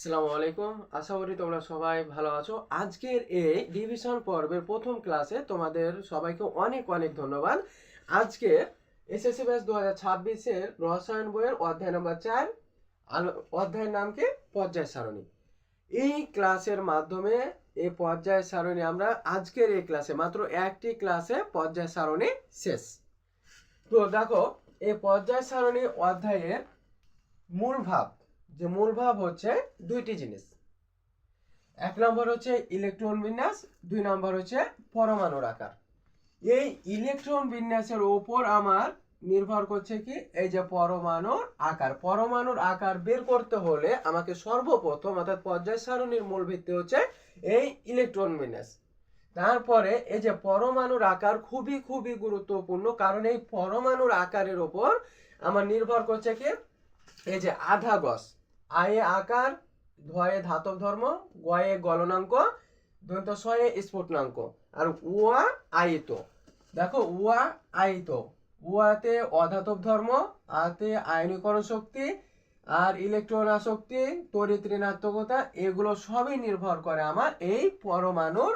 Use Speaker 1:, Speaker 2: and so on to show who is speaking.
Speaker 1: আসসালামু আলাইকুম। আশা করি তোমরা সবাই ভালো আছো। আজকের এই ডিভিশন পর্বের প্রথম ক্লাসে তোমাদের সবাইকে অনেক অনেক ধন্যবাদ। আজকে এসএসসি ব্যাচ 2026 এর রসায়ন বইয়ের অধ্যায় নম্বর 4 অধ্যায়ের নাম কি পর্যায় সারণী। এই ক্লাসের মাধ্যমে এই পর্যায় সারণী আমরা আজকের এই ক্লাসে মাত্র একটি ক্লাসে পর্যায় সারণী শেষ। তো দেখো এই পর্যায় সারণী অধ্যায়ের মূল ভাব হচ্ছে দুইটি জিনিস। এক নম্বর হচ্ছে ইলেকট্রন বিন্যাস, দুই নম্বর হচ্ছে পরমাণুর আকার। এই ইলেকট্রন বিন্যাসের উপর আমার নির্ভর করছে কি এই যে পরমাণুর আকার বের করতে হলে আমাকে সর্বপ্রথম অর্থাৎ পর্যায় সারণীর মূল ভিত্তি হচ্ছে এই ইলেকট্রন বিন্যাস। তারপরে এই যে পরমাণুর আকার খুবই খুবই গুরুত্বপূর্ণ, কারণ এই পরমাণুর আকারের উপর আমার নির্ভর করছে কি এই যে আধা গজ, আয়ে আকার, ধয়ে ধাতব ধর্ম, গয়ে গলনাঙ্ক, দন্ত ছয়ে স্ফুটনাঙ্ক, আর উয়া আয়িত। দেখো উয়া আয়িত, উয়াতে অধাতব ধর্ম, আতে আয়নীকরণ শক্তি, আর ইলেকট্রন আসক্তি, তড়িৎ ঋণাত্মকতা, এগুলো সবই নির্ভর করে আমার এই পরমাণুর